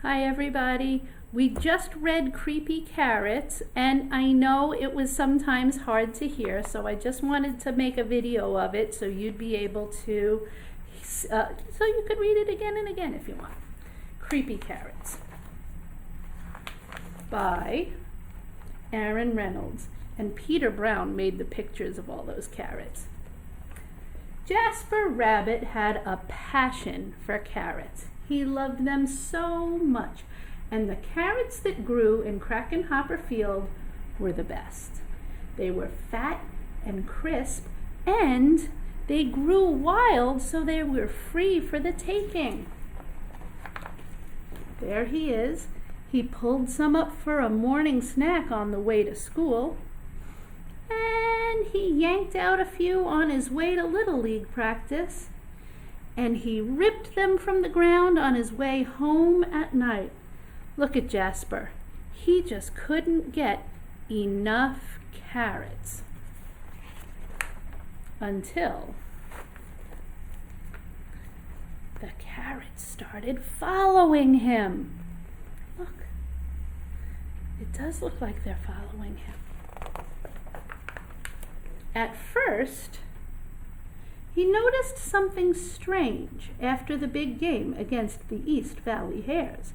Hi everybody. We just read Creepy Carrots, and I know it was sometimes hard to hear, so I just wanted to make a video of it so you'd be able to, so you could read it again and again if you want. Creepy Carrots by Reynolds, and Peter Brown made the pictures of all those carrots. Jasper Rabbit had a passion for carrots. He loved them so much, and the carrots that grew in Hopper Field were the best. They were fat and crisp, and they grew wild, so they were free for the taking. There he is. He pulled some up for a morning snack on the way to school, and he yanked out a few on his way to Little League practice, and he ripped them from the ground on his way home at night. Look at Jasper. He just couldn't get enough carrots. Until the carrots started following him. Look, it does look like they're following him. At first, he noticed something strange after the big game against the East Valley Hares.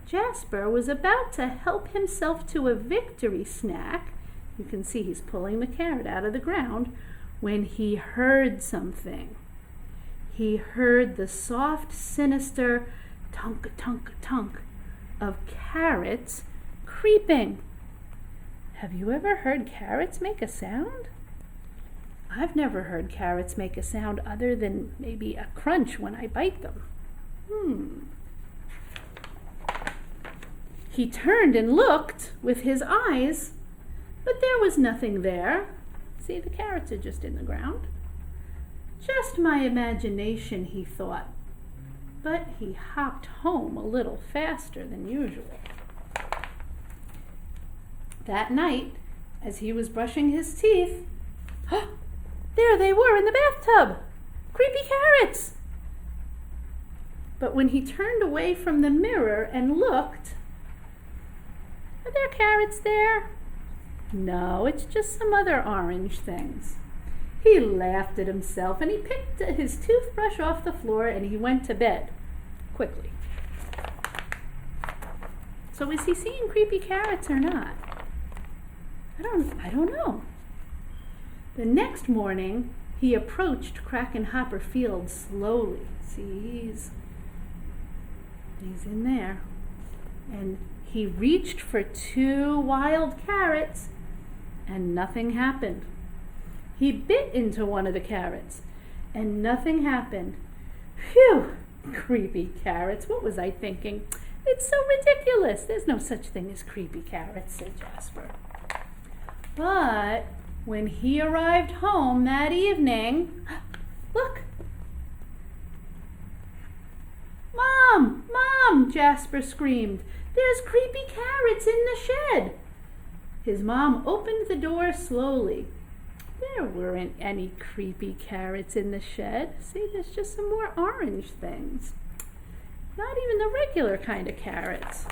Jasper was about to help himself to a victory snack. You can see he's pulling the carrot out of the ground when he heard something. He heard the soft, sinister tunk-a-tunk-a-tunk of carrots creeping. Have you ever heard carrots make a sound? I've never heard carrots make a sound other than maybe a crunch when I bite them. He turned and looked with his eyes, but there was nothing there. See, the carrots are just in the ground. Just my imagination, he thought. But he hopped home a little faster than usual. That night, as he was brushing his teeth, there they were in the bathtub! Creepy carrots! But when he turned away from the mirror and looked, are there carrots there? No, it's just some other orange things. He laughed at himself and he picked his toothbrush off the floor and he went to bed quickly. So is he seeing creepy carrots or not? I don't know. The next morning, he approached Hopper Field slowly. See, he's in there. And he reached for 2 wild carrots, and nothing happened. He bit into one of the carrots, and nothing happened. Phew, creepy carrots. What was I thinking? It's so ridiculous. There's no such thing as creepy carrots, said Jasper. But when he arrived home that evening, look! Mom, Jasper screamed. There's creepy carrots in the shed. His mom opened the door slowly. There weren't any creepy carrots in the shed. See, there's just some more orange things. Not even the regular kind of carrots.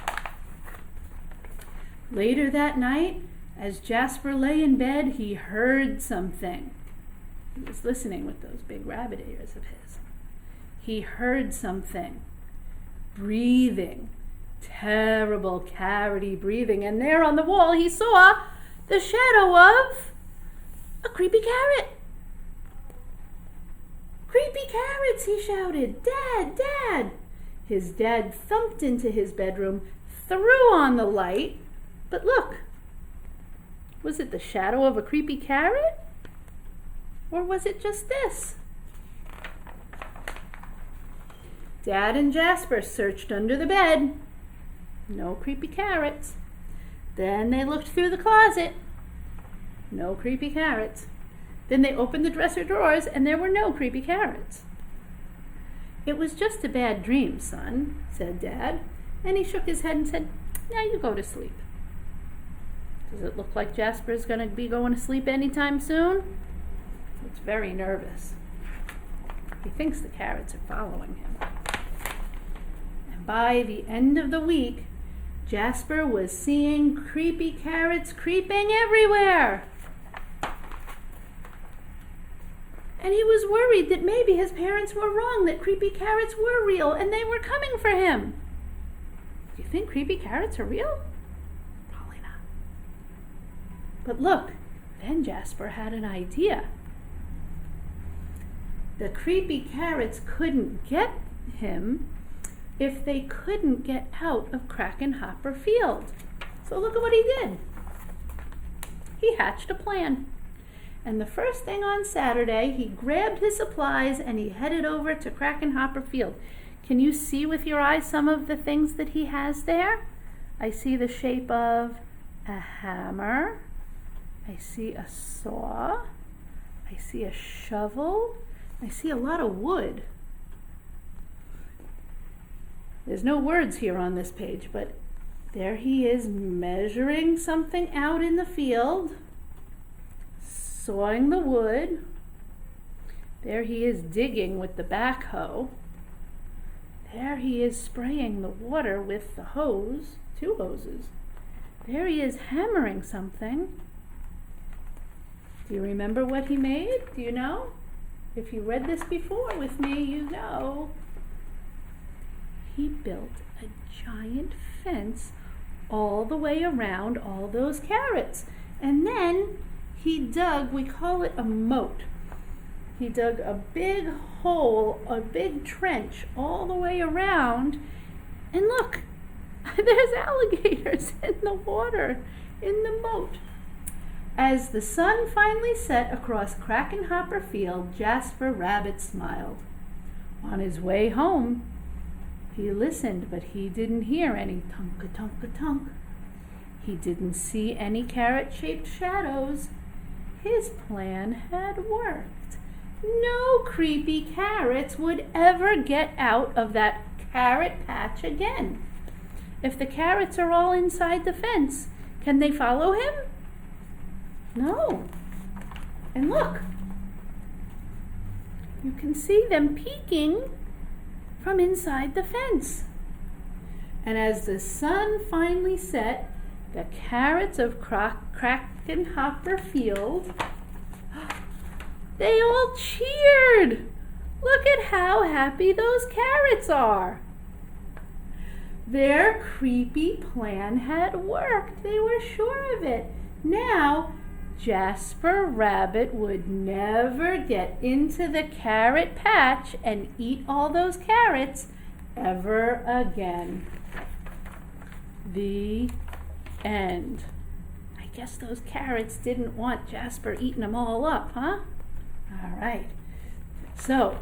Later that night, as Jasper lay in bed, he heard something. He was listening with those big rabbit ears of his. He heard something. Breathing. Terrible carroty breathing. And there on the wall he saw the shadow of a creepy carrot. Creepy carrots, he shouted. Dad, Dad! His dad thumped into his bedroom, threw on the light, but look, was it the shadow of a creepy carrot? Or was it just this? Dad and Jasper searched under the bed. No creepy carrots. Then they looked through the closet. No creepy carrots. Then they opened the dresser drawers and there were no creepy carrots. It was just a bad dream, son, said Dad. And he shook his head and said, now you go to sleep. Does it look like Jasper's going to be going to sleep anytime soon? He's very nervous. He thinks the carrots are following him. And by the end of the week, Jasper was seeing creepy carrots creeping everywhere. And he was worried that maybe his parents were wrong, that creepy carrots were real and they were coming for him. Do you think creepy carrots are real? Probably not. But look, then Jasper had an idea. The creepy carrots couldn't get him if they couldn't get out of Krakenhopper Field. So look at what he did. He hatched a plan. And the first thing on Saturday, he grabbed his supplies and he headed over to Krakenhopper Field. Can you see with your eyes some of the things that he has there? I see the shape of a hammer. I see a saw. I see a shovel. I see a lot of wood. There's no words here on this page, but there he is measuring something out in the field, sawing the wood. There he is digging with the backhoe. There he is spraying the water with the hose, 2 hoses. There he is hammering something. Do you remember what he made? Do you know? If you read this before with me, you know. He built a giant fence all the way around all those carrots. And then he dug, we call it a moat. He dug a big hole, a big trench all the way around. And look, there's alligators in the water, in the moat. As the sun finally set across Krakenhopper Field, Jasper Rabbit smiled. On his way home, he listened, but he didn't hear any tunk-a-tunk-a-tunk. He didn't see any carrot-shaped shadows. His plan had worked. No creepy carrots would ever get out of that carrot patch again. If the carrots are all inside the fence, can they follow him? No. And look, you can see them peeking from inside the fence. And as the sun finally set, the carrots of Krakenhopper Field, they all cheered. Look at how happy those carrots are. Their creepy plan had worked. They were sure of it. Now, Jasper Rabbit would never get into the carrot patch and eat all those carrots ever again. The end. I guess those carrots didn't want Jasper eating them all up, huh? All right. So,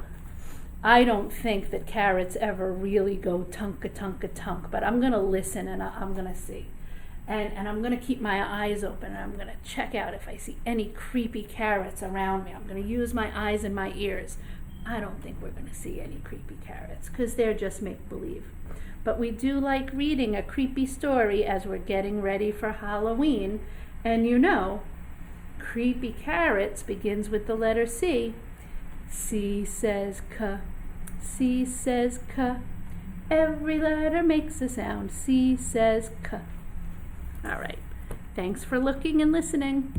I don't think that carrots ever really go tunk-a-tunk-a-tunk, but I'm going to listen and I'm going to see. And I'm going to keep my eyes open and I'm going to check out if I see any creepy carrots around me. I'm going to use my eyes and my ears. I don't think we're going to see any creepy carrots because they're just make-believe. But we do like reading a creepy story as we're getting ready for Halloween. And you know, creepy carrots begins with the letter C. C says C. C says C. Every letter makes a sound. C says C. All right. Thanks for looking and listening.